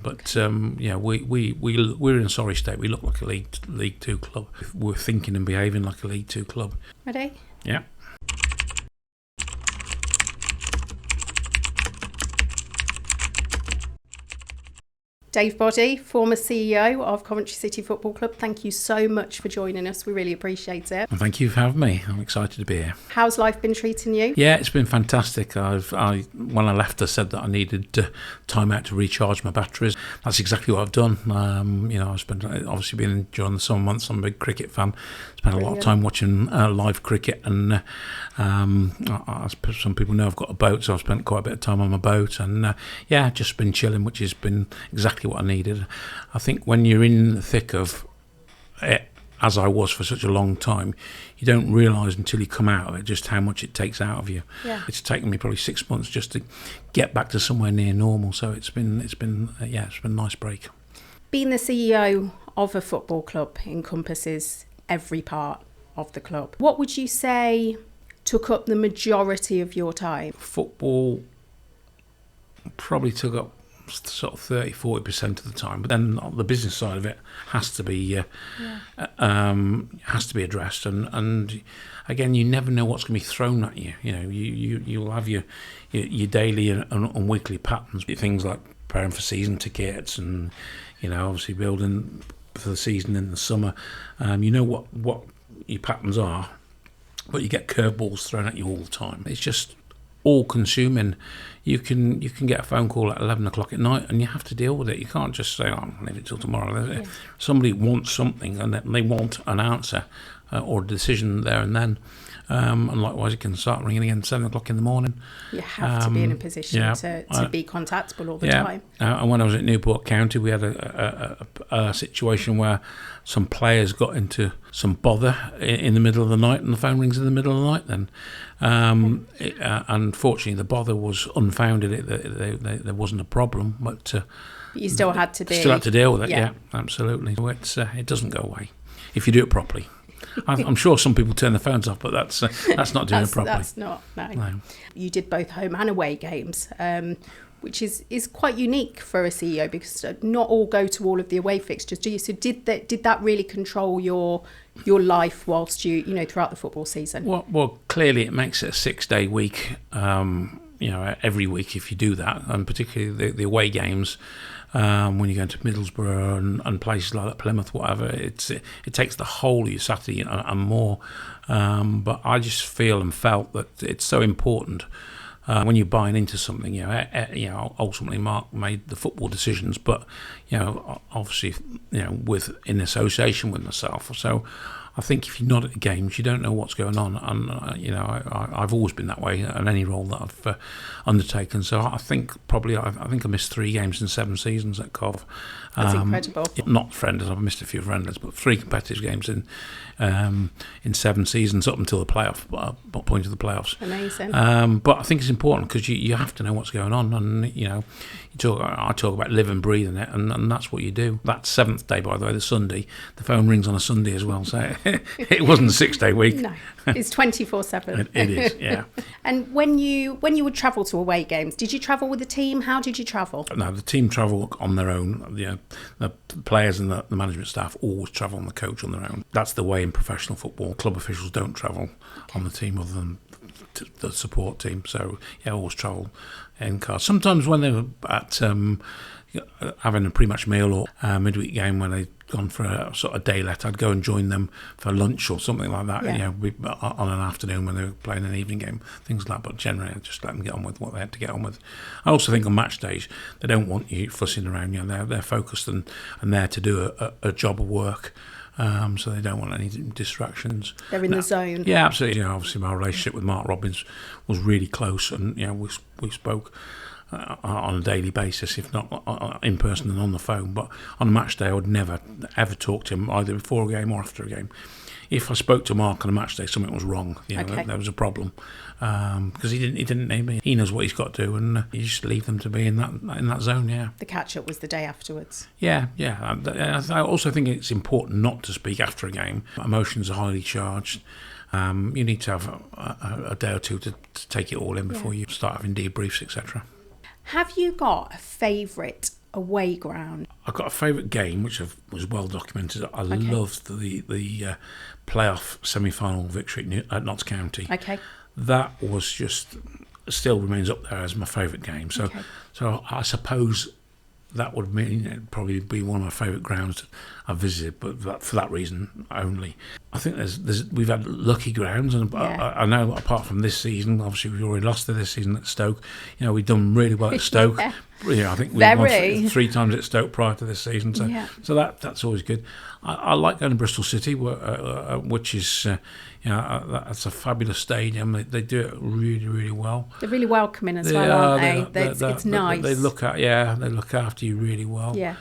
But we're in a sorry state. We look like a League Two club. We're thinking and behaving like a League Two club. Ready? Yeah. Dave Boddy, former CEO of Coventry City Football Club, thank you so much for joining us. We really appreciate it. And thank you for having me. I'm excited to be here. How's life been treating you? Yeah, it's been fantastic. When I left, I said that I needed time out to recharge my batteries. That's exactly what I've done. I've spent, obviously been during the summer months, I'm a big cricket fan. Spent a lot of time watching live cricket, and some people know I've got a boat, so I've spent quite a bit of time on my boat, and just been chilling, which has been exactly what I needed. I think when you're in the thick of it, as I was for such a long time, you don't realise until you come out of it just how much it takes out of you. Yeah. It's taken me probably 6 months just to get back to somewhere near normal. So it's been a nice break. Being the CEO of a football club encompasses every part of the club. What would you say took up the majority of your time? Football probably took up sort of 30-40% of the time, but then the business side of it has to be addressed, and again, you never know what's going to be thrown at you. You'll have your daily and weekly patterns, things like preparing for season tickets, and obviously building for the season in the summer. What your patterns are, but you get curveballs thrown at you all the time. It's just all consuming. You can get a phone call at 11 o'clock at night and you have to deal with it. You can't just say, I'll leave it till tomorrow. Yeah. Somebody wants something and they want an answer or a decision there and then. And likewise, it can start ringing again at 7 o'clock in the morning. You have to be in a position to be contactable all the time. And when I was at Newport County, we had a situation where some players got into some bother in the middle of the night, and the phone rings in the middle of the night then. Unfortunately, the bother was unfounded. There wasn't a problem, but you still had to deal with it. Yeah, absolutely. So it doesn't go away if you do it properly. I'm sure some people turn their phones off, but that's not doing it properly. That's not. No. You did both home and away games, which is quite unique for a CEO because not all go to all of the away fixtures. Do you? So did that really control your life whilst you throughout the football season? Well, clearly it makes it a 6-day week. Every week if you do that, and particularly the away games. When you go into Middlesbrough and places like that, Plymouth, whatever, it takes the whole of your Saturday and more. But I just feel and felt that it's so important when you're buying into something. Ultimately Mark made the football decisions, but obviously in association with myself. So I think if you're not at the games, you don't know what's going on, and I've always been that way in any role that I've undertaken. So I think I missed 3 games in 7 seasons at Cov. That's incredible. Not friendlies, I've missed a few friendlies, but 3 competitive games in 7 seasons up until the point of the playoffs. Amazing. But I think it's important because you have to know what's going on, and I talk about live and breathing it, and that's what you do. That 7th day, by the way, the Sunday, the phone rings on a Sunday as well, so it wasn't a 6-day week. No, it's 24/7. It is, yeah. And when you would travel to away games, did you travel with the team? How did you travel? No, the team travel on their own. The players and the management staff always travel on the coach on their own. That's the way in professional football. Club officials don't travel on the team other than the support team. So always travel in cars. Sometimes when they were at having a pre-match meal or midweek game when they'd gone for a sort of day let, I'd go and join them for lunch or something like that. On an afternoon when they were playing an evening game, things like that. But generally, I just let them get on with what they had to get on with. I also think on match days they don't want you fussing around. They're focused and there to do a job of work. So they don't want any distractions. They're in the zone. Yeah, absolutely. Obviously, my relationship with Mark Robbins was really close, and we spoke on a daily basis, if not in person and on the phone. But on a match day, I would never ever talk to him either before a game or after a game. If I spoke to Mark on a match day, something was wrong. There was a problem because he didn't need me. He knows what he's got to do, and you just leave them to be in that zone. Yeah. The catch up was the day afterwards. Yeah. I also think it's important not to speak after a game. Emotions are highly charged. You need to have a day or two to take it all in before you start having debriefs, etc. Have you got a favourite away ground? I've got a favourite game, which was well documented. I loved the playoff semi-final victory at Notts County. Okay. That was just, still remains up there as my favourite game. So I suppose that would mean it'd probably be one of my favourite grounds I've visited, but for that reason only. I think we've had lucky grounds, and I know apart from this season, obviously we've already lost this season at Stoke. You know, we've done really well at Stoke. I think we've won 3 times at Stoke prior to this season, so that's always good. I like going to Bristol City, which is that's a fabulous stadium. They do it really, really well. They're really welcoming as well, aren't they? It's nice. They look after you really well. Yeah.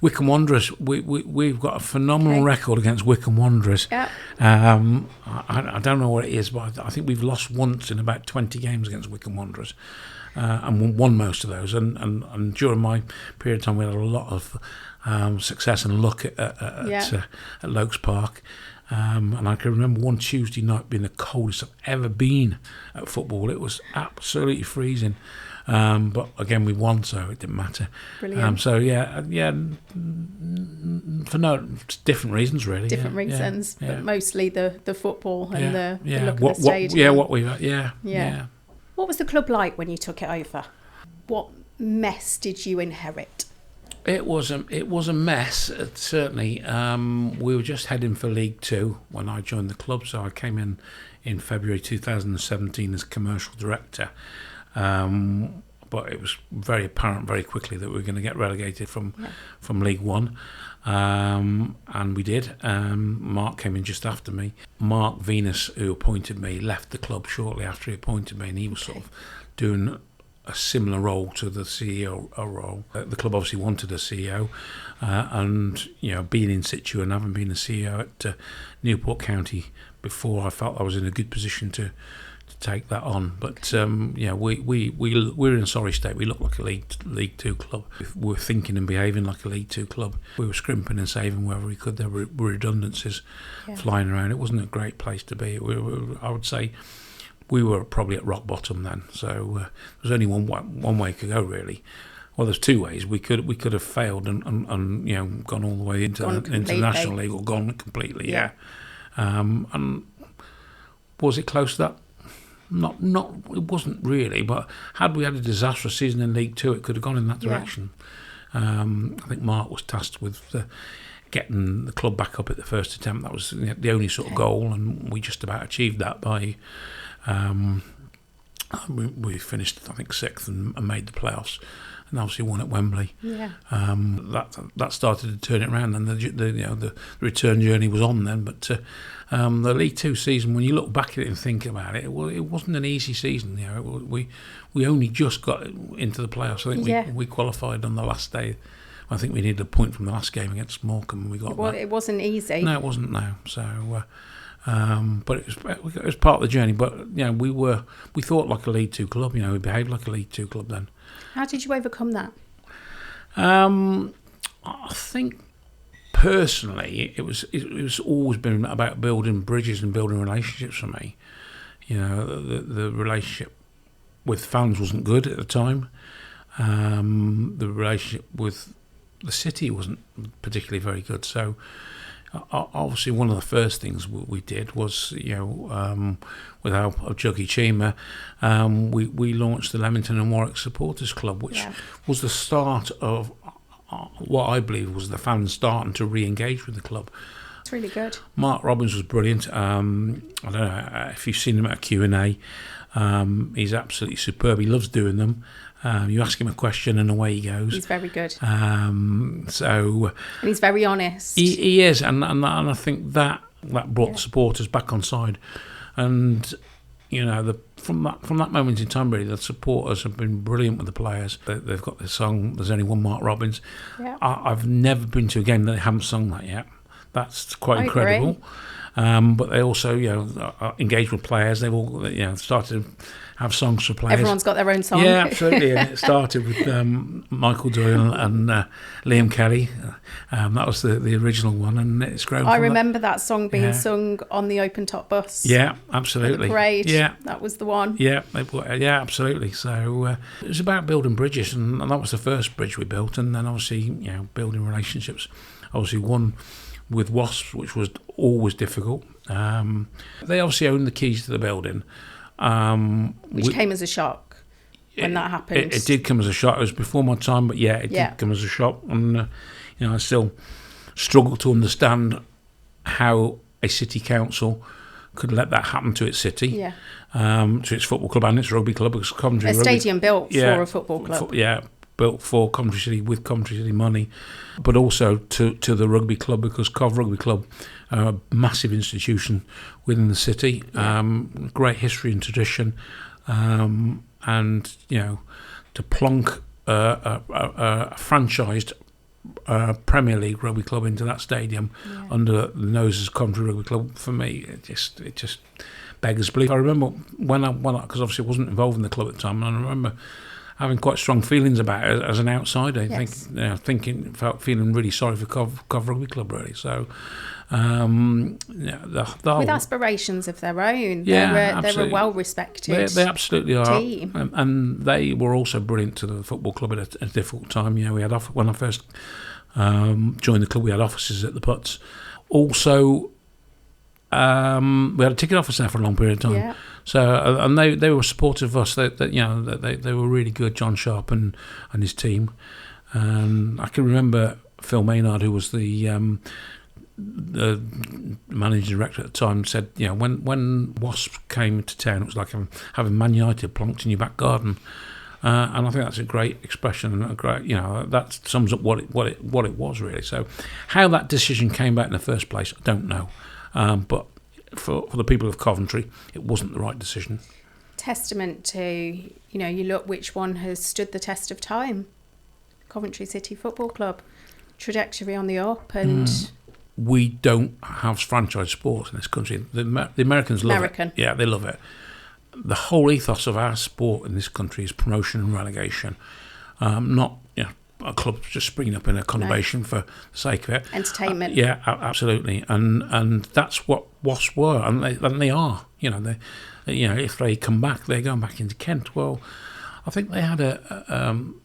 Wycombe Wanderers, we've got a phenomenal record against Wycombe Wanderers. Yeah. I don't know what it is, but I think we've lost once in about 20 games against Wycombe Wanderers, and won most of those. And during my period of time, we had a lot of success and luck at Lokes Park. And I can remember one Tuesday night being the coldest I've ever been at football. It was absolutely freezing. But again, we won, so it didn't matter. Brilliant. For different reasons, really. Different reasons, but mostly the football and the look of the stadium. What was the club like when you took it over? What mess did you inherit? It was a mess, certainly. We were just heading for League Two when I joined the club, so I came in February 2017 as commercial director. But it was very apparent very quickly that we were going to get relegated from League One, and we did. Mark came in just after me. Mark Venus, who appointed me, left the club shortly after he appointed me, and he was sort of doing a similar role to the CEO role. The club obviously wanted a CEO, and being in situ and having been the CEO at Newport County before, I felt I was in a good position to take that on. But we're in a sorry state. We look like a League Two club. We were thinking and behaving like a League Two club. We were scrimping and saving wherever we could. There were redundancies flying around. It wasn't a great place to be. I would say we were probably at rock bottom then. So there's only one way to go, really. Well, there's 2 ways. We could have failed and gone all the way into the National League, or gone completely. Yeah. And was it close to that? Not. It wasn't really. But had we had a disastrous season in League Two, it could have gone in that direction. I think Mark was tasked with getting the club back up at the first attempt. That was the only sort of goal, and we just about achieved that by. We finished, I think, 6th and made the playoffs, and obviously won at Wembley. Yeah. That started to turn it around, and the return journey was on then. But the League Two season, when you look back at it and think about it, it wasn't an easy season. We only just got into the playoffs. I think we qualified on the last day. I think we needed a point from the last game against Morecambe, and we got that. It wasn't easy. No, it wasn't. No, so. But it was part of the journey. But we thought like a League Two club. We behaved like a League Two club then. How did you overcome that? I think personally, it was always been about building bridges and building relationships for me. The relationship with fans wasn't good at the time. The relationship with the city wasn't particularly very good. So. Obviously, one of the first things we did was, with the help of Juggy Chima, we launched the Leamington and Warwick Supporters Club, which was the start of what I believe was the fans starting to re-engage with the club. It's really good. Mark Robbins was brilliant. I don't know if you've seen him at a Q&A. He's absolutely superb. He loves doing them. You ask him a question and away he goes. He's very good. And he's very honest. He is, and I think that brought the supporters back on side. And from that moment in time, really, the supporters have been brilliant with the players. They've got this song. There's only one Mark Robbins. Yeah. I've never been to a game that they haven't sung that yet. That's quite incredible. But they also, engaged with players. They've all, started to have songs for players. Everyone's got their own song. Yeah, absolutely. And it started with Michael Doyle and Liam Kelly. That was the original one, and it's grown. I remember that song being sung on the open top bus. Yeah, absolutely. The parade. Yeah, that was the one. Yeah, absolutely. So it was about building bridges, and that was the first bridge we built, and then obviously, building relationships. Obviously, one with Wasps, which was always difficult. They obviously owned the keys to the building. Which came as a shock when that happened. It did come as a shock. It was before my time, but it did come as a shock. And, I still struggle to understand how a city council could let that happen to its city, to its football club and its rugby club. Because Coventry a stadium built for a football club. Built for Coventry City with Coventry City money, but also to the rugby club, because Cov Rugby Club are a massive institution within the city, great history and tradition, and to plonk a franchised Premier League rugby club into that stadium under the noses of Coventry Rugby Club, for me, it just beggars belief. I remember when because obviously I wasn't involved in the club at the time, and I remember having quite strong feelings about it as an outsider. Yes. Feeling really sorry for Cov Rugby Club, really. So, the whole, with aspirations of their own, they're a well-respected. They absolutely are, team. And they were also brilliant to the football club at a difficult time. We had when I first joined the club, we had offices at the Putts. Also, we had a ticket office there for a long period of time. Yeah. So, and they were supportive of us. They were really good, John Sharp and his team. And I can remember Phil Maynard, who was the managing director at the time, said, when Wasps came to town, it was like having Man United plonked in your back garden. And I think that's a great expression, and a great, that sums up what it was really. So, how that decision came about in the first place, I don't know. But for the people of Coventry, it wasn't the right decision. Testament to, you look which one has stood the test of time. Coventry City Football Club, trajectory on the up, and we don't have franchise sports in this country. The Americans love it. Yeah, they love it. The whole ethos of our sport in this country is promotion and relegation, not a club just springing up in a conurbation for the sake of it. Entertainment. Yeah, absolutely, and that's what Wasps were, and they are. If they come back, they're going back into Kent. Well, I think they had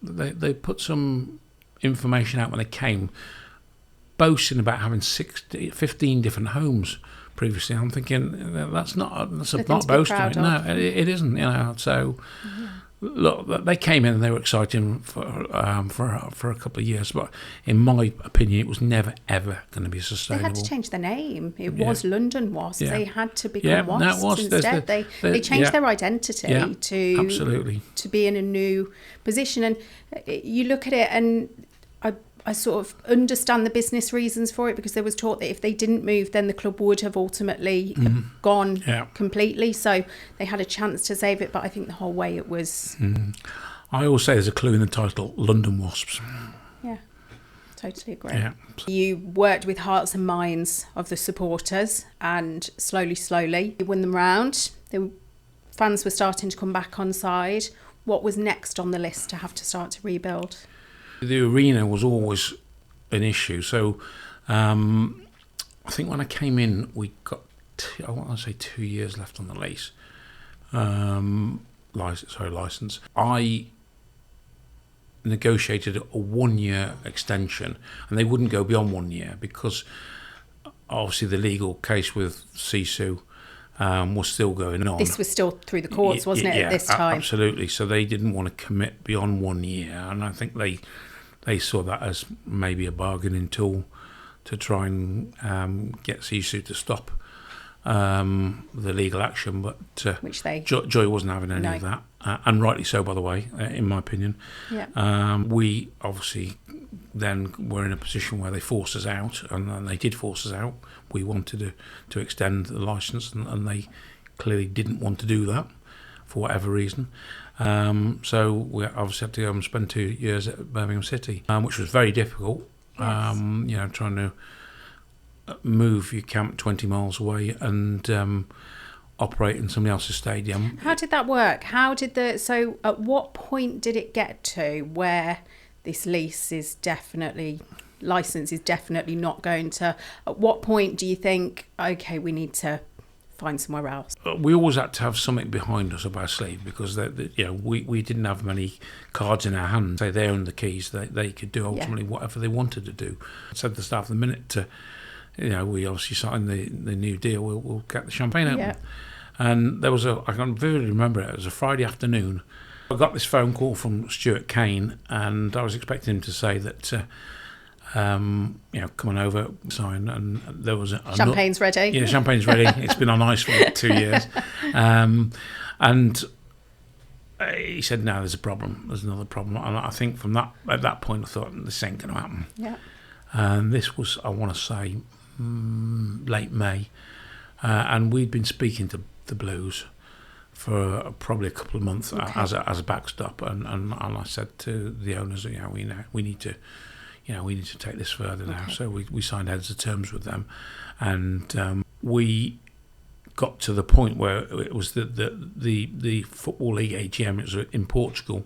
they put some information out when they came, boasting about having 15 different homes previously. I'm thinking that's not boasting. No, it isn't. So. Look, they came in and they were exciting for a couple of years, but in my opinion, it was never ever going to be sustainable. They had to change the name. It was London Wasps. They had to become Wasps was. instead. They changed their identity to be in a new position. And you look at it, and I sort of understand the business reasons for it, because there was talk that if they didn't move, then the club would have ultimately gone completely. So they had a chance to save it, but I think the whole way it was... I always say there's a clue in the title, London Wasps. Yeah, totally agree. Yeah. You worked with hearts and minds of the supporters, and slowly you won them round. The fans were starting to come back on side. What was next on the list to have to start to rebuild? The arena was always an issue. So I think when I came in, we got, 2 years left on the lease. License. I negotiated a 1-year extension, and they wouldn't go beyond 1 year because obviously the legal case with Sisu was still going on. This was still through the courts, wasn't it, at this time? Absolutely. So they didn't want to commit beyond 1 year, and I think they saw that as maybe a bargaining tool to try and get Sisu to stop the legal action, but which they Joy wasn't having any of that, and rightly so, by the way, in my opinion. Yeah. We obviously then were in a position where they forced us out, and they did force us out. We wanted to extend the licence, and they clearly didn't want to do that for whatever reason. So we obviously had to go and spend 2 years at Birmingham City, which was very difficult. Yes. Trying to move your camp 20 miles away and operate in somebody else's stadium. How did that work? So at what point did it get to where this license is definitely not going to, at what point do you think, okay, we need to find somewhere else? We always had to have something behind us up our sleeve, because we didn't have many cards in our hands. They owned the keys. They could do ultimately whatever they wanted to do. I said to the staff the minute we obviously signed the new deal, we'll get the champagne open. Yeah. And there was I can vividly remember it was a Friday afternoon. I got this phone call from Stuart Kane, and I was expecting him to say that come on over, sign, and there was champagne's ready. Yeah, champagne's ready. It's been on ice for like 2 years, and he said, "No, there's a problem. There's another problem." And I think at that point, I thought, this ain't going to happen. Yeah. And this was, I want to say, late May, and we'd been speaking to the Blues for probably a couple of months as a backstop, and I said to the owners, we need to take this further now. So we signed heads of terms with them, and we got to the point where it was the Football League AGM. It was in Portugal,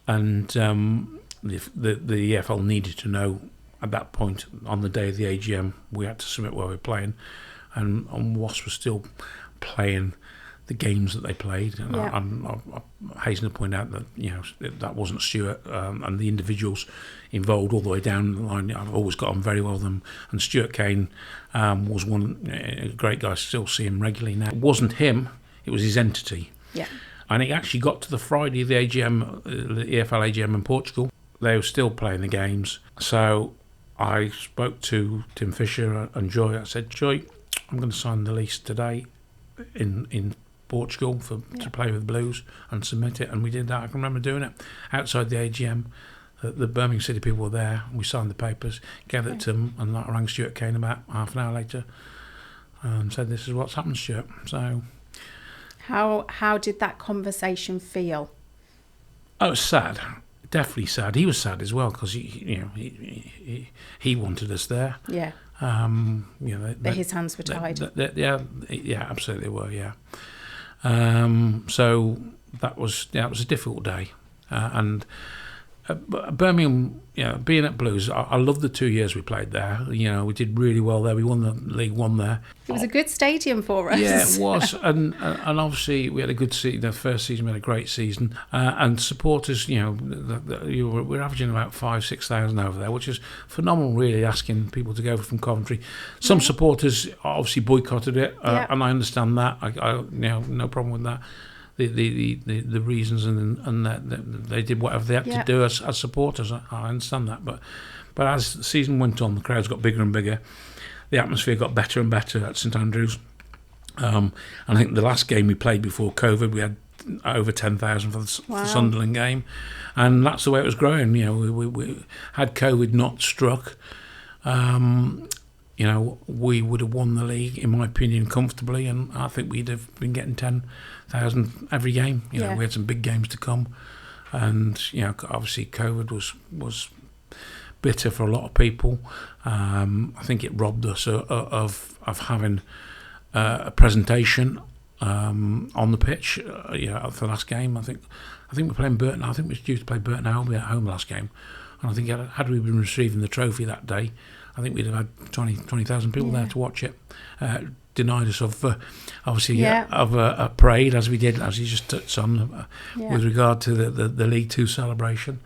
and the EFL needed to know at that point, on the day of the AGM, we had to submit where we were playing, and Wasps were still playing the games that they played, and I hasten to point out that that wasn't Stuart, and the individuals involved all the way down the line. I've always got on very well with them, and Stuart Kane was a great guy. Still see him regularly now. It wasn't him; it was his entity. Yeah. And it actually got to the Friday of the AGM, the EFL AGM in Portugal. They were still playing the games, so I spoke to Tim Fisher and Joy. I said, Joy, I'm going to sign the lease today in Portugal to play with Blues and submit it, and we did that. I can remember doing it outside the AGM. The Birmingham City people were there. We signed the papers, gave it to them, and I rang Stuart Kane about half an hour later and said, "This is what's happened, Stuart." So, how did that conversation feel? Oh, it was sad. Definitely sad. He was sad as well, because he wanted us there. Yeah. But his hands were tied. Yeah, absolutely were. Yeah. So that was a difficult day, and Birmingham, being at Blues, I loved the 2 years we played there. We did really well there. We won the League One there. It was a good stadium for us. Yeah, it was, and obviously we had a good season. The first season we had a great season, and supporters, we're averaging about 5,000-6,000 over there, which is phenomenal. Really, asking people to go from Coventry. Some supporters obviously boycotted it, and I understand that. I no problem with that. The reasons and that they did whatever they had to do as supporters. I understand that, but as the season went on, the crowds got bigger and bigger. The atmosphere got better and better at St Andrews. And I think the last game we played before COVID, we had over 10,000 for the Sunderland game, and that's the way it was growing. We had COVID not struck, we would have won the league, in my opinion, comfortably, and I think we'd have been getting 10,000 every game. We had some big games to come, and obviously COVID was bitter for a lot of people. I think it robbed us of having a presentation on the pitch. For the last game, I think we're playing Burton. I think we were due to play Burton Albion at home last game, and I think had we been receiving the trophy that day, I think we'd have had 20,000 people there to watch it. Denied us of a parade, as we did, as you just touched on, with regard to the League Two celebration.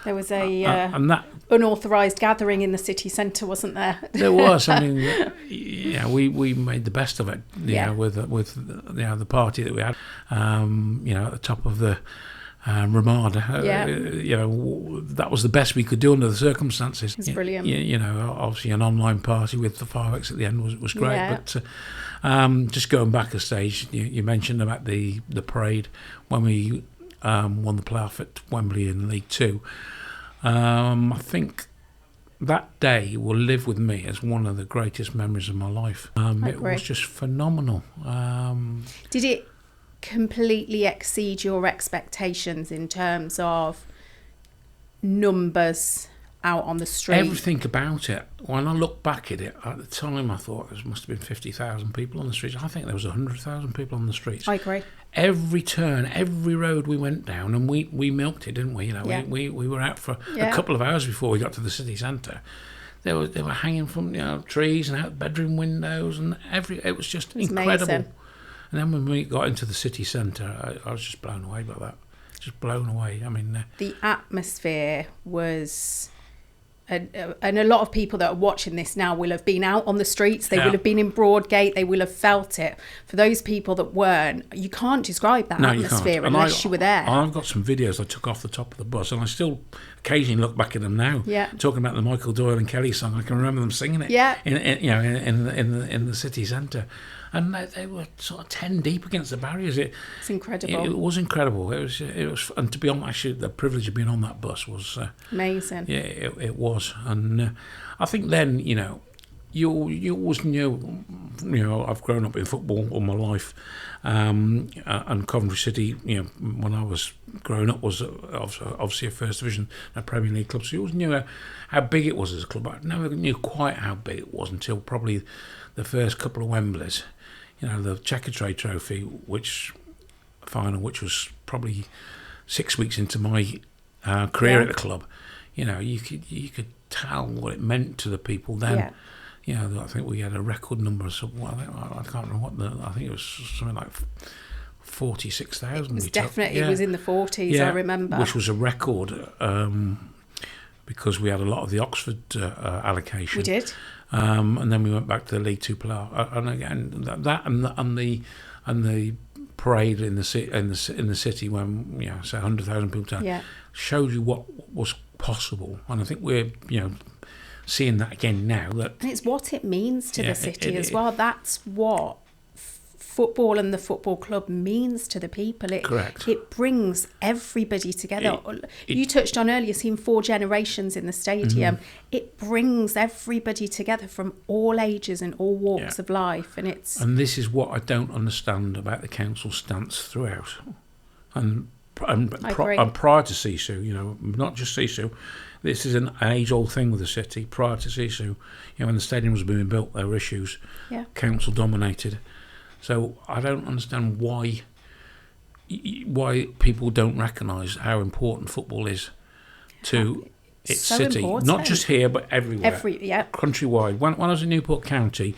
There was and that unauthorised gathering in the city centre, wasn't there? There was. I mean, we made the best of it. With the party that we had. At the top of the Ramada. That was the best we could do under the circumstances. It's brilliant. Obviously an online party with the fireworks at the end was great. Yeah. But just going back a stage, you mentioned about the parade when we won the playoff at Wembley in League Two. I think that day will live with me as one of the greatest memories of my life. It was just phenomenal. Did it completely exceed your expectations in terms of numbers out on the street. Everything about it. When I look back at it, at the time I thought there must have been 50,000 people on the streets. I think there was 100,000 people on the streets. I agree. Every turn, every road we went down, and we milked it, didn't we? You know, Yeah. we were out for a couple of hours before we got to the city centre. They were hanging from trees and out bedroom windows, and it was just incredible. Amazing. And then when we got into the city centre, I was just blown away by that. Just blown away. I mean, the atmosphere was, and a lot of people that are watching this now will have been out on the streets. They will have been in Broadgate. They will have felt it. For those people that weren't, you can't describe that atmosphere unless you were there. I've got some videos I took off the top of the bus, and I still occasionally look back at them now. Yeah. Talking about the Michael Doyle and Kelly song, I can remember them singing it. Yeah. In the city centre. And they were sort of 10 deep against the barriers. It's incredible. It was incredible. It was, and to be honest, actually, the privilege of being on that bus was amazing. Yeah, it was. And I think then, you always knew. I've grown up in football all my life, and Coventry City, when I was growing up, was obviously a First Division, a Premier League club. So you always knew how big it was as a club. I never knew quite how big it was until probably the first couple of Wembleys. The Checkatrade Trophy, final, which was probably 6 weeks into my career at the club. You could tell what it meant to the people then. Yeah. I think we had a record number of I can't remember I think it was something like 46,000. It was definitely, it was in the 40s, I remember. Which was a record because we had a lot of the Oxford allocation. We did. And then we went back to the League Two playoff, and again that and the parade in the city when say 100,000 people showed you what was possible, and I think we're seeing that again now. And it's what it means to the city as well. That's what football and the football club means to the people. Correct. It brings everybody together. You touched on earlier seeing 4 generations in the stadium. Mm-hmm. It brings everybody together from all ages and all walks of life, and this is what I don't understand about the council's stance throughout. And prior to Sisu, not just Sisu, this is an age-old thing with the city. Prior to Sisu, when the stadium was being built, there were issues. Yeah. Council dominated. So I don't understand why people don't recognise how important football is to its so city. Important. Not just here, but everywhere. Countrywide. When I was in Newport County,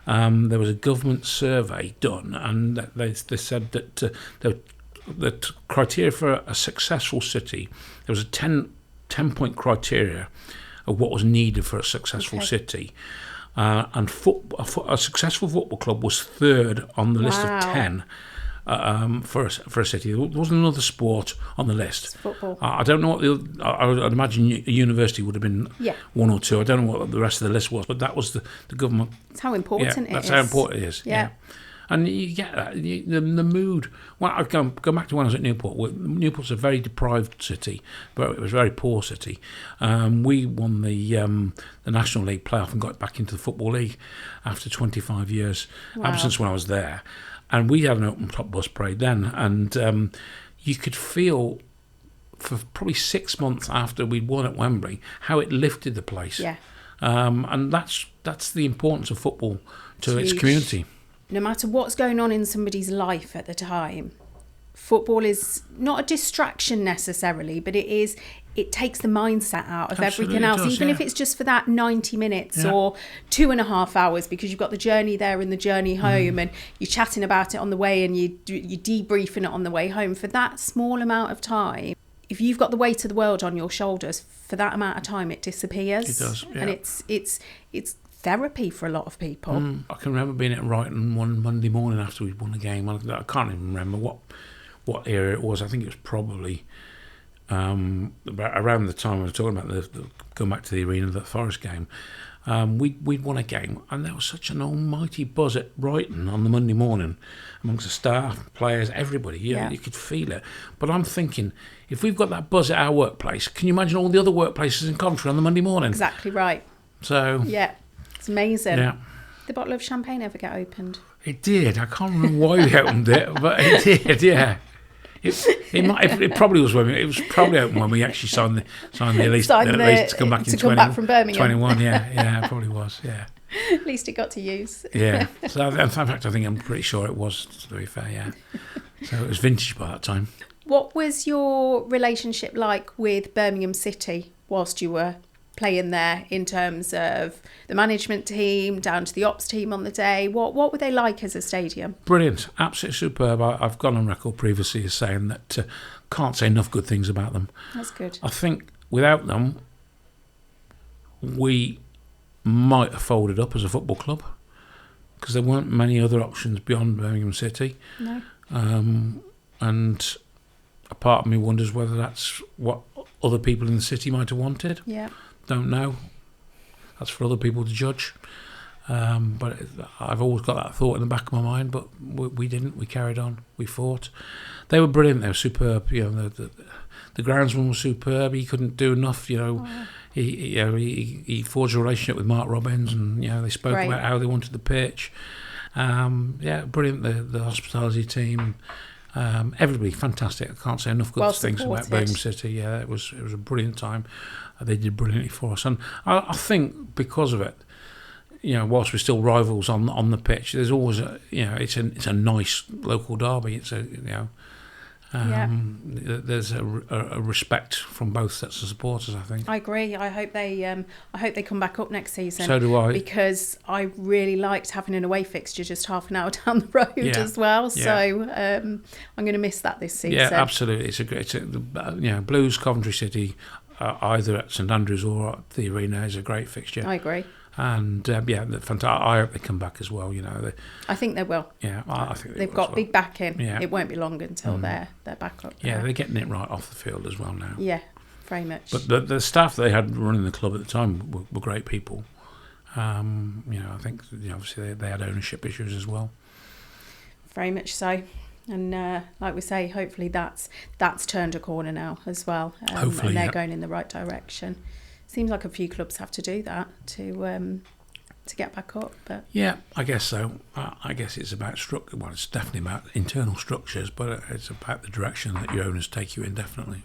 there was a government survey done, and they said that the criteria for a successful city, there was a 10-point criteria of what was needed for a successful city. And a successful football club was third on the list of 10 for a city. There wasn't another sport on the list. It's football. I don't know what I'd imagine a university would have been one or two. I don't know what the rest of the list was, but that was the government. That's how important it is. That's how important it is. Yeah. And you get that, the mood. Well, I go back to when I was at Newport. Newport's a very deprived city, but it was a very poor city. We won the National League playoff and got back into the Football League after 25 years absence when I was there. And we had an open top bus parade then, and you could feel for probably 6 months after we'd won at Wembley how it lifted the place. Yeah. And that's the importance of football to its community. No matter what's going on in somebody's life at the time, football is not a distraction necessarily, but it takes the mindset out of everything else, even if it's just for that 90 minutes or 2.5 hours, because you've got the journey there and the journey home, and you're chatting about it on the way and you're debriefing it on the way home. For that small amount of time, if you've got the weight of the world on your shoulders, for that amount of time it disappears. It does, and it's therapy for a lot of people. I can remember being at Brighton one Monday morning after we'd won a game. I can't even remember what era it was. I think it was probably around the time I was talking about the going back to the arena, the Forest game. We'd won a game, and there was such an almighty buzz at Brighton on the Monday morning amongst the staff, players, everybody. You could feel it. But I'm thinking, if we've got that buzz at our workplace, can you imagine all the other workplaces in Coventry on the Monday morning? Exactly right. So it's amazing. Yeah. The bottle of champagne ever get opened? It did. I can't remember why we opened it, but it did. Yeah. It probably was when it was probably when we actually signed the lease to come back back from Birmingham. 21. Yeah, it probably was. Yeah. At least it got to use. Yeah. So in fact, I'm pretty sure it was. To be fair, yeah. So it was vintage by that time. What was your relationship like with Birmingham City whilst you were playing there, in terms of the management team down to the ops team on the day? What were they like as a stadium? Brilliant, absolutely superb. I've gone on record previously as saying that can't say enough good things about them. That's good. I think without them, we might have folded up as a football club because there weren't many other options beyond Birmingham City. No. And a part of me wonders whether that's what other people in the city might have wanted. Yeah. Don't know. That's for other people to judge. But I've always got that thought in the back of my mind. But we didn't. We carried on. We fought. They were brilliant. They were superb. You know, the groundsman was superb. He couldn't do enough. You know, he forged a relationship with Mark Robbins, and they spoke about how they wanted the pitch. Brilliant. The hospitality team. Everybody fantastic. I can't say enough good things about Birmingham City. Yeah, it was a brilliant time. They did brilliantly for us, and I think because of it, whilst we're still rivals on the pitch, there's always it's a nice local derby. It's there's a respect from both sets of supporters, I think. I agree. I hope they come back up next season. So do I. Because I really liked having an away fixture just half an hour down the road as well. Yeah. So I'm going to miss that this season. Yeah, absolutely. It's Blues Coventry City, either at St Andrews or at the Arena, is a great fixture. I agree. And fantastic. I hope they come back as well. I think they will. Yeah, I think they've got big backing. Yeah. It won't be long until they're back up. Yeah, they're getting it right off the field as well now. Yeah, very much. But the staff they had running the club at the time were great people. I think obviously they had ownership issues as well. Very much so. And like we say, hopefully that's turned a corner now as well. Hopefully, and they're going in the right direction. Seems like a few clubs have to do that to get back up. But yeah, I guess so. I guess it's about structure. Well, it's definitely about internal structures, but it's about the direction that your owners take you in. Definitely.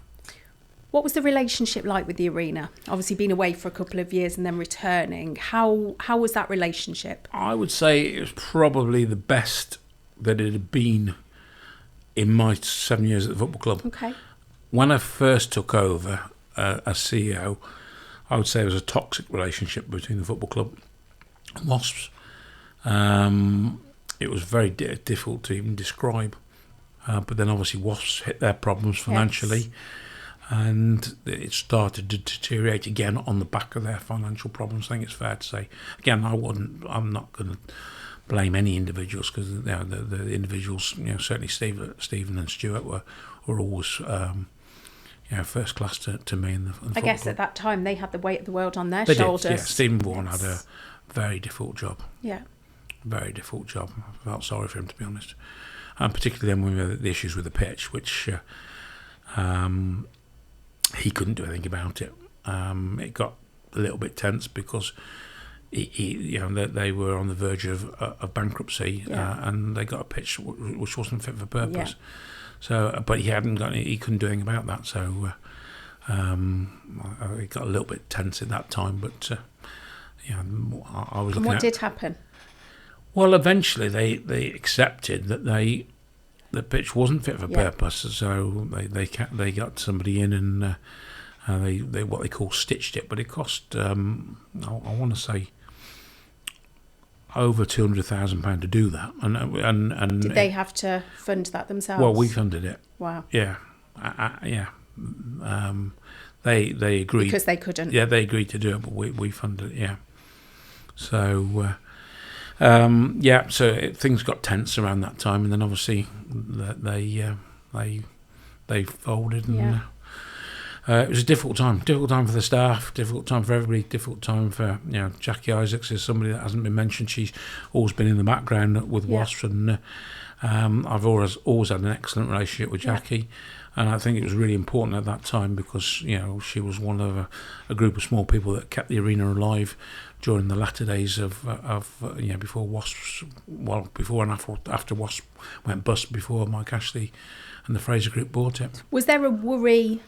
What was the relationship like with the Arena? Obviously, being away for a couple of years and then returning. How was that relationship? I would say it was probably the best that it had been in my 7 years at the football club. Okay. When I first took over as CEO, I would say it was a toxic relationship between the football club and Wasps. It was very difficult to even describe. But then obviously Wasps hit their problems financially, and it started to deteriorate again on the back of their financial problems. I think it's fair to say. Again, I'm not going to blame any individuals, because the individuals, certainly Stephen and Stuart were always first class to me in the I guess at that time they had the weight of the world on their they shoulders. Did, yeah. Stephen Vaughan had a very difficult job. Yeah. Very difficult job. I felt sorry for him, to be honest. And particularly then when we had the issues with the pitch, which he couldn't do anything about it. It got a little bit tense because they were on the verge of bankruptcy, and they got a pitch which wasn't fit for purpose. Yeah. So, but he couldn't do anything about that. So, it got a little bit tense at that time. But I was looking. And what did happen? Well, eventually they accepted that the pitch wasn't fit for purpose. So they got somebody in and they what they call stitched it, but it cost I want to say over £200,000 to do that, and did they have to fund that themselves? Well, we funded it. Wow. Yeah, they agreed because they couldn't. Yeah, they agreed to do it, but we funded it. Yeah. So things got tense around that time, and then obviously they folded, and it was a difficult time for the staff, difficult time for everybody, difficult time for Jackie Isaacs is somebody that hasn't been mentioned. She's always been in the background with Wasps, and I've always had an excellent relationship with Jackie. And I think it was really important at that time because, she was one of a group of small people that kept the arena alive during the latter days of before Wasps, before and after Wasps went bust, before Mike Ashley and the Fraser Group bought it. Was there a worry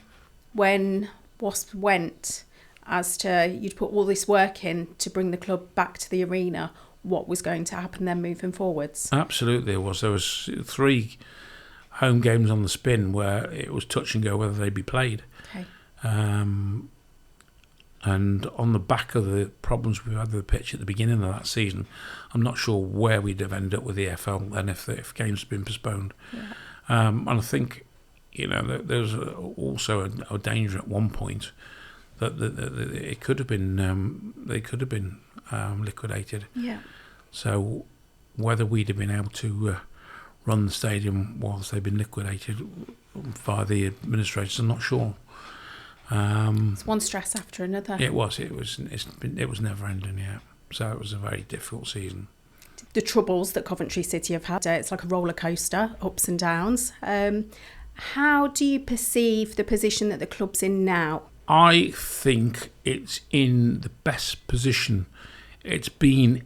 when Wasps went as to, you'd put all this work in to bring the club back to the arena, what was going to happen then moving forwards? Absolutely there was. There was 3 home games on the spin where it was touch and go whether they'd be played. Okay. And on the back of the problems we had with the pitch at the beginning of that season, I'm not sure where we'd have ended up with the EFL then if games had been postponed. Yeah. And I think, there was also a danger at one point that it could have been they could have been liquidated. Yeah. So whether we'd have been able to run the stadium whilst they've been liquidated by the administrators, I'm not sure. It's one stress after another. It was never ending. Yeah. So it was a very difficult season. The troubles that Coventry City have had, it's like a roller coaster, ups and downs. How do you perceive the position that the club's in now? I think it's in the best position it's been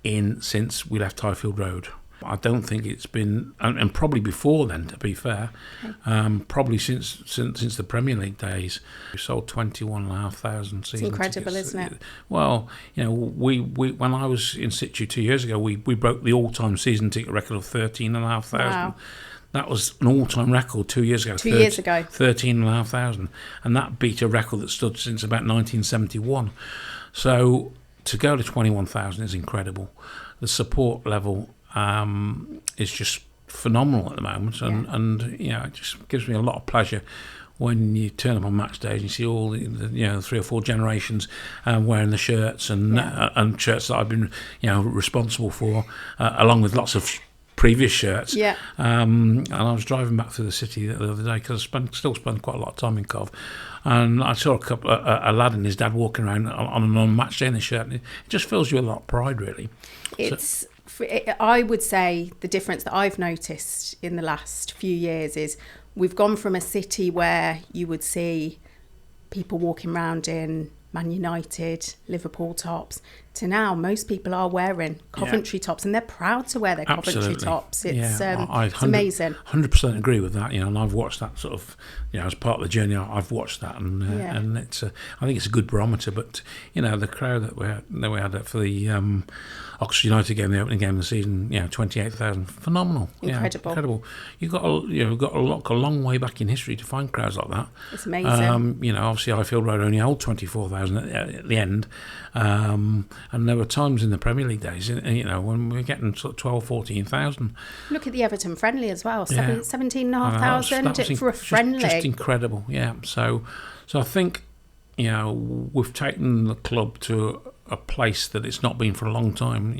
in since we left Highfield Road. I don't think it's been, and probably before then, to be fair, probably since the Premier League days. We sold 21,500 season It's incredible, tickets. isn't it? Well, we when I was in situ 2 years ago, we broke the all-time season ticket record of 13,500. Wow. That was an all-time record 2 years ago. 2 years ago. 13,500. And that beat a record that stood since about 1971. So to go to 21,000 is incredible. The support level is just phenomenal at the moment, and it just gives me a lot of pleasure when you turn up on match days and you see all the 3 or 4 generations wearing the shirts and shirts that I've been responsible for, along with lots of previous shirts. Yeah. And I was driving back through the city the other day because I still spend quite a lot of time in Cov, and I saw a lad and his dad walking around on match day in the shirt, and it just fills you with a lot of pride, really. I would say the difference that I've noticed in the last few years is we've gone from a city where you would see people walking around in Man United, Liverpool tops, to now most people are wearing Coventry tops, and they're proud to wear their Coventry tops. It's it's amazing. 100% agree with that, and I've watched that sort of, as part of the journey. I've watched that, and it's I think it's a good barometer. But the crowd that we had for the Oxford United game, the opening game of the season, 28,000, phenomenal, incredible. You've got a long way back in history to find crowds like that. It's amazing. Obviously Highfield Road only held 24,000 at the end, and there were times in the Premier League days, when we were getting sort of 12, 14,000. Look at the Everton friendly as well, 17,500 for a friendly. Just incredible, yeah. So I think we've taken the club to a place that it's not been for a long time.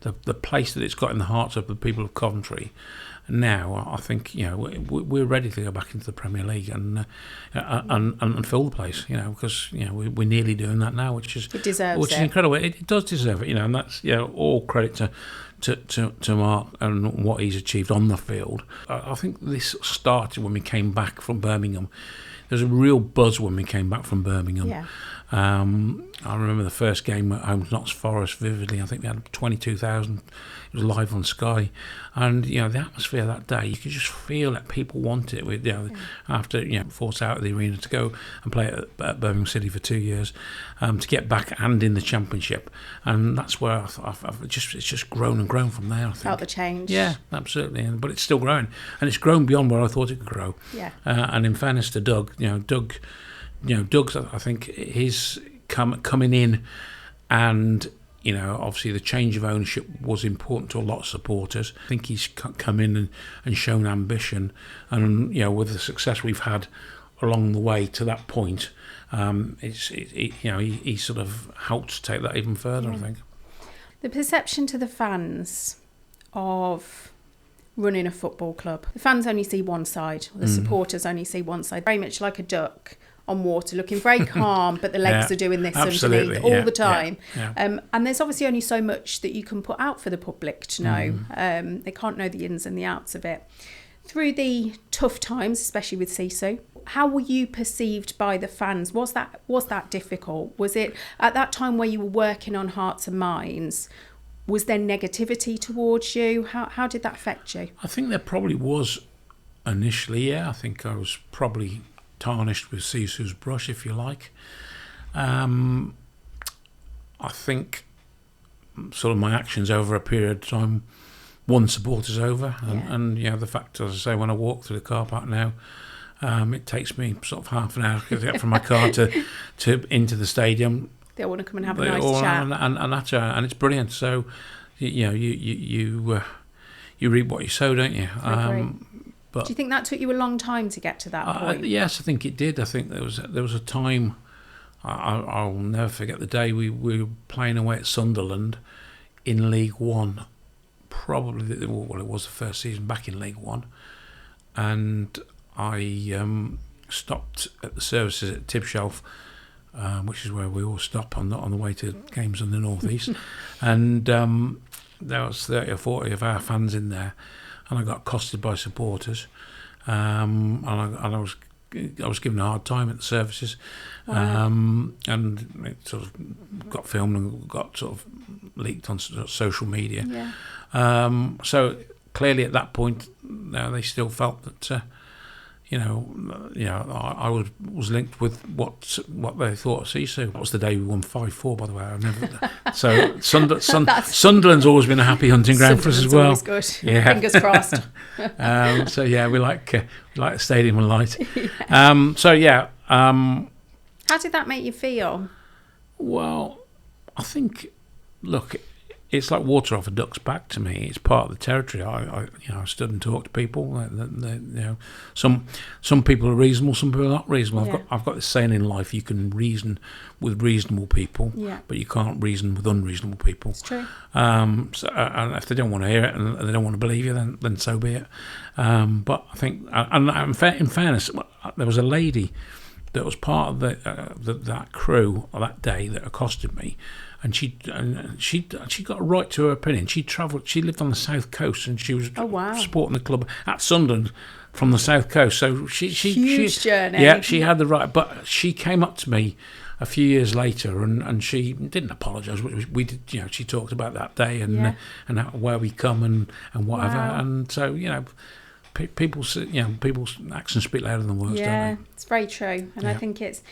The place that it's got in the hearts of the people of Coventry. Now I think we're ready to go back into the Premier League and fill the place. Because we're nearly doing that now, which is incredible. It does deserve it. And that's all credit to Mark and what he's achieved on the field. I think this started when we came back from Birmingham. There's a real buzz when we came back from Birmingham. Yeah. I remember the first game at home to Notts Forest vividly. I think we had 22,000. It was live on Sky, and the atmosphere that day, you could just feel that people wanted it. With after forced out of the arena to go and play at Birmingham City for 2 years, to get back and in the Championship, and that's where it's just grown and grown from there. I think felt the change. Yeah, absolutely, but it's still growing, and it's grown beyond where I thought it could grow. Yeah. And in fairness to Doug's, I think he's coming in, and obviously the change of ownership was important to a lot of supporters. I think he's come in and shown ambition, and with the success we've had along the way to that point, he sort of helped take that even further. I think the perception to the fans of running a football club, the fans only see one side, or the supporters only see one side, very much like a duck on water, looking very calm, but the legs are doing this underneath all the time. Yeah. And there's obviously only so much that you can put out for the public to know. They can't know the ins and the outs of it. Through the tough times, especially with Sisu, how were you perceived by the fans? Was that difficult? Was it at that time where you were working on Hearts and Minds? Was there negativity towards you? How did that affect you? I think there probably was initially, yeah. I think I was probably tarnished with Sisu's brush, if you like. I think sort of my actions over a period of time won supporters over, and the fact, as I say, when I walk through the car park now, it takes me sort of half an hour to get from my car to into the stadium. They all want to come and have a nice chat, and it's brilliant. So, you reap what you sow, don't you? But do you think that took you a long time to get to that point? Yes, I think it did. I think there was a time. I'll never forget the day we were playing away at Sunderland in League One. Probably, it was the first season back in League One, and I stopped at the services at Tibshelf, which is where we all stop on the way to games in the northeast, and there was 30 or 40 of our fans in there, and I got accosted by supporters, and I was given a hard time at the services. Wow. And it sort of got filmed and got sort of leaked on social media. Yeah. So clearly at that point, they still felt that, I was linked with what they thought of Sisu. That was the day we won 5-4, by the way. I never. So Sunderland's always been a happy hunting ground for us as well. Always good. Yeah. Fingers crossed. So yeah, we like the stadium and light. Yeah. How did that make you feel? Well, I think, look, it's like water off a duck's back to me. It's part of the territory. I stood and talked to people. Some people are reasonable, some people are not reasonable. Yeah. I've got this saying in life: you can reason with reasonable people, but you can't reason with unreasonable people. It's true. And if they don't want to hear it and they don't want to believe you, then so be it. But I think, and in fairness, there was a lady that was part of that crew that day that accosted me, and she got a right to her opinion. She travelled. She lived on the south coast, and she was supporting the club at Sunderland from the south coast. So huge journey. Yeah, she had the right. But she came up to me a few years later, and she didn't apologise. We did. She talked about that day and where we come and whatever. Wow. And so people's actions speak louder than words, don't they? It's very true, and I think it's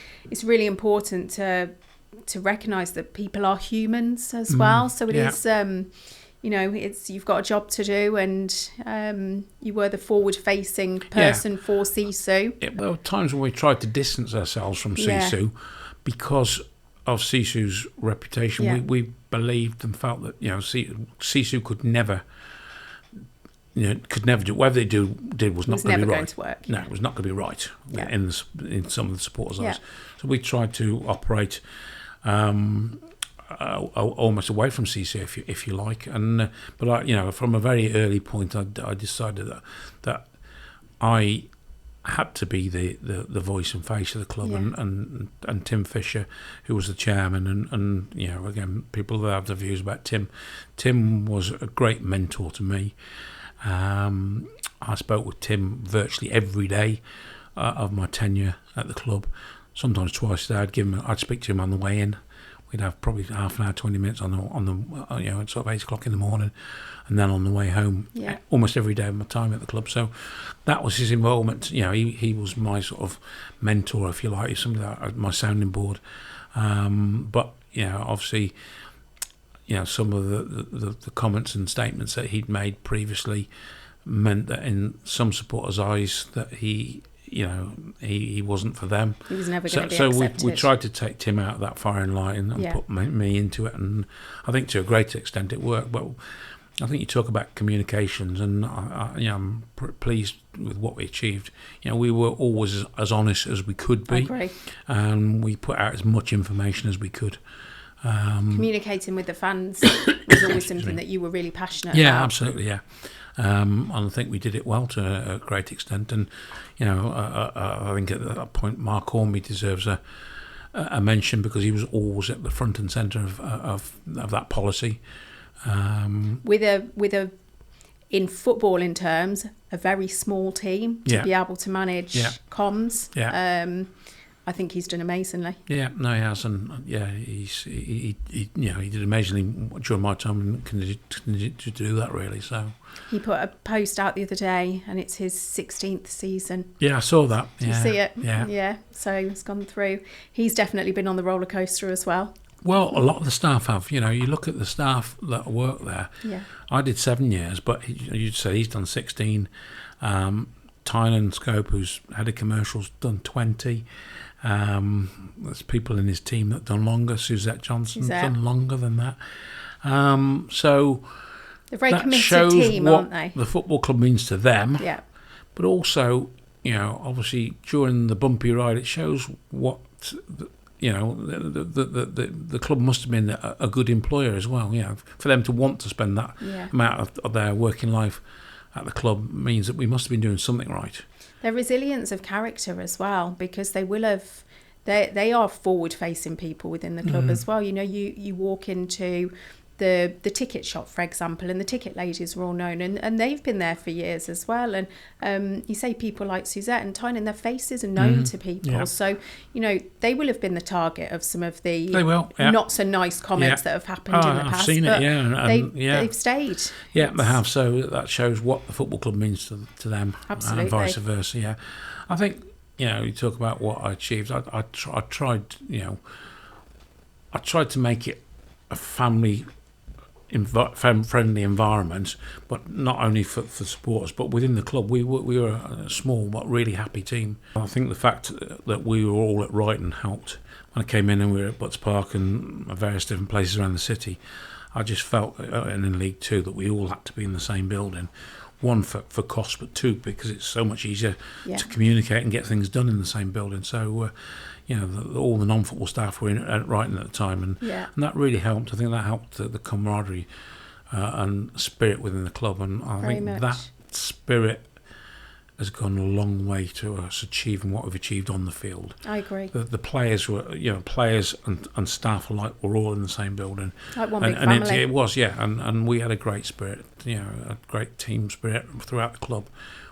really important to recognise that people are humans as well. So it is, it's you've got a job to do, and you were the forward-facing person for Sisu. There were times when we tried to distance ourselves from Sisu because of Sisu's reputation. Yeah. We believed and felt that Sisu could never. Could never do whatever they did was not going to be right. Going to work. No, it was not going to be right in some of the supporters' eyes. So we tried to operate almost away from CC, if you like. And but from a very early point, I decided that I had to be the voice and face of the club, and Tim Fisher, who was the chairman, and again, people that have their views about Tim. Tim was a great mentor to me. I spoke with Tim virtually every day of my tenure at the club. Sometimes twice a day. I'd speak to him on the way in. We'd have probably half an hour, 20 minutes on the sort of 8 o'clock in the morning, and then on the way home. Yeah. Almost every day of my time at the club. So that was his involvement. He was my sort of mentor, if you like, somebody that my sounding board. But obviously. Some of the comments and statements that he'd made previously meant that in some supporters' eyes that he wasn't for them. He was never going to be accepted. So we tried to take Tim out of that firing line and put me into it, and I think to a great extent it worked. But I think you talk about communications, and I'm pleased with what we achieved. We were always as honest as we could be, I agree. And we put out as much information as we could. Communicating with the fans was always something that you were really passionate about. Yeah, absolutely, yeah. And I think we did it well to a great extent. And, I think at that point, Mark Hornby deserves a mention because he was always at the front and centre of that policy. With a in footballing terms, a very small team to be able to manage comms. Yeah. I think he's done amazingly. Yeah, no, he has, and he did amazingly during my time and continued to do that, really. So he put a post out the other day, and it's his 16th season. Yeah, I saw that. Did you see it? Yeah. So it's gone through. He's definitely been on the roller coaster as well. Well, a lot of the staff have. You look at the staff that work there. Yeah. I did 7 years, but you'd say he's done 16. Tynan Scope, who's head of commercials, done 20. There's people in his team that done longer. Suzette Johnson's done longer than that. So they're a very that committed shows team, what aren't they? the football club means to them. Yeah. But also, obviously during the bumpy ride, it shows what the club must have been a good employer as well. For them to want to spend that amount of their working life at the club means that we must have been doing something right. Their resilience of character as well, because they will have, they are forward-facing people within the club as well. You walk into the ticket shop, for example, and the ticket ladies are all known, and they've been there for years as well. And you say people like Suzette and Tynan, their faces are known to people. Yeah. So, they will have been the target of some of the not so nice comments that have happened in the past. I've seen it, they've stayed. Yeah, they have. So that shows what the football club means to them. Absolutely. And vice versa, yeah. I think, you talk about what I achieved. I tried to make it a family friendly environment, but not only for supporters, but within the club. We were a small but really happy team. I think the fact that we were all at Brighton helped. When I came in and we were at Butts Park and various different places around the city, I just felt, and in League Two, that we all had to be in the same building. One, for cost, but two, because it's so much easier to communicate and get things done in the same building. So, all the non-football staff were in at Brighton at the time, and that really helped. I think that helped the camaraderie and spirit within the club, and I think that spirit has gone a long way to us achieving what we've achieved on the field. I agree. The players were, players and staff alike were all in the same building. Like one big family. It was, and we had a great spirit, a great team spirit throughout the club,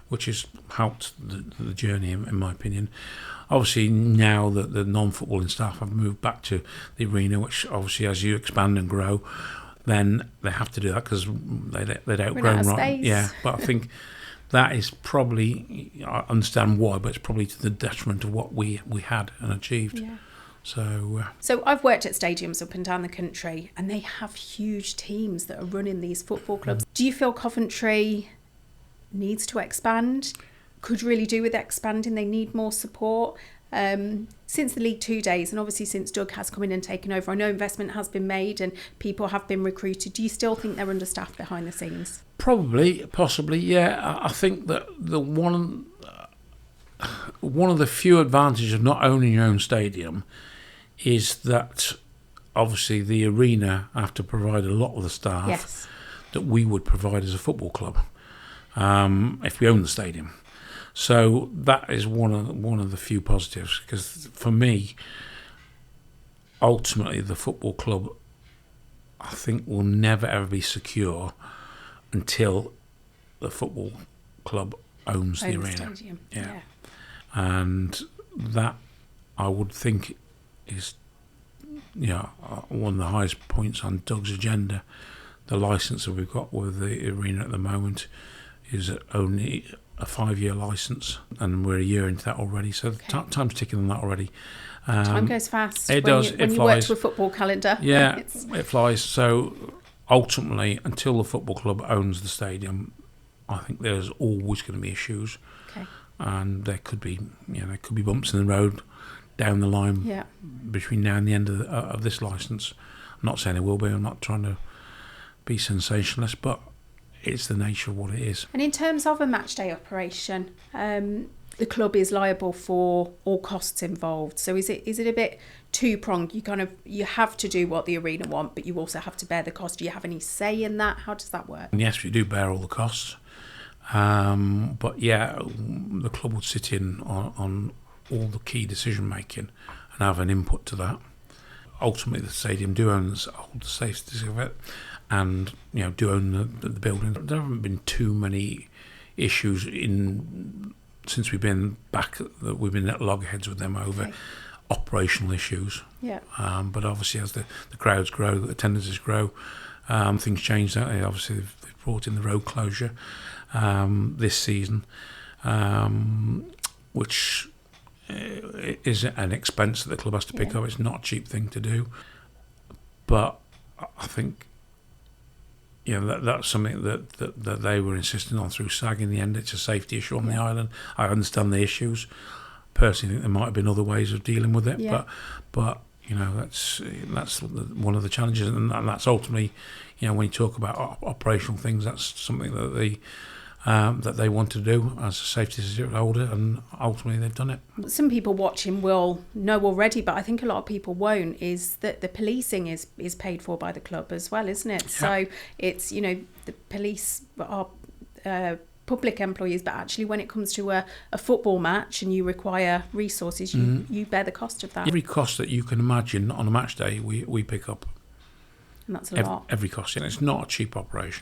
which has helped the journey, in my opinion. Obviously, now that the non-footballing staff have moved back to the arena, which obviously as you expand and grow, then they have to do that because they'd outgrown, right? Yeah, but I think that is probably, I understand why, but it's probably to the detriment of what we had and achieved. Yeah. So I've worked at stadiums up and down the country, and they have huge teams that are running these football clubs. Do you feel Coventry needs to expand? Could really do with expanding? They need more support. Since the League Two days, and obviously since Doug has come in and taken over, I know investment has been made and people have been recruited. Do you still think they're understaffed behind the scenes? Probably, possibly, yeah. I think that the one of the few advantages of not owning your own stadium is that obviously the arena have to provide a lot of the staff that we would provide as a football club if we own the stadium. So that is one of the few positives, because for me, ultimately the football club, I think, will never ever be secure until the football club owns the arena. Yeah. And that, I would think, is one of the highest points on Doug's agenda. The licence that we've got with the arena at the moment is only a 5-year licence, and we're a year into that already, so time's ticking on that already. Time goes fast. It does. When you work to a football calendar. Yeah, it flies. So ultimately, until the football club owns the stadium, I think there's always going to be issues. Okay. And there could be bumps in the road down the line between now and the end of this licence. I'm not saying there will be. I'm not trying to be sensationalist, but it's the nature of what it is. And in terms of a match day operation, the club is liable for all costs involved. So is it a bit two-pronged? You have to do what the arena want, but you also have to bear the cost. Do you have any say in that? How does that work? And yes, we do bear all the costs. But yeah, the club would sit in on all the key decision making and have an input to that. Ultimately, the stadium do hold the safety of it, and do own the building. There haven't been too many issues since we've been back. We've been at loggerheads with them over operational issues. Yeah. But obviously, as the crowds grow, the attendances grow, things change. Don't they? Obviously, they've brought in the road closure this season, which is an expense that the club has to pick up. It's not a cheap thing to do, but I think that's something that they were insisting on through SAG. In the end, it's a safety issue on the island. I understand the issues. Personally, think there might have been other ways of dealing with it, but that's one of the challenges, and that's ultimately, when you talk about operational things, that's something that they want to do as a safety certificate holder, and ultimately they've done it. Some people watching will know already, but I think a lot of people won't, is that the policing is paid for by the club as well, isn't it? Yeah. So it's, the police are public employees, but actually when it comes to a football match and you require resources, you bear the cost of that. Every cost that you can imagine on a match day, we pick up. And that's a lot. Every cost, and it's not a cheap operation.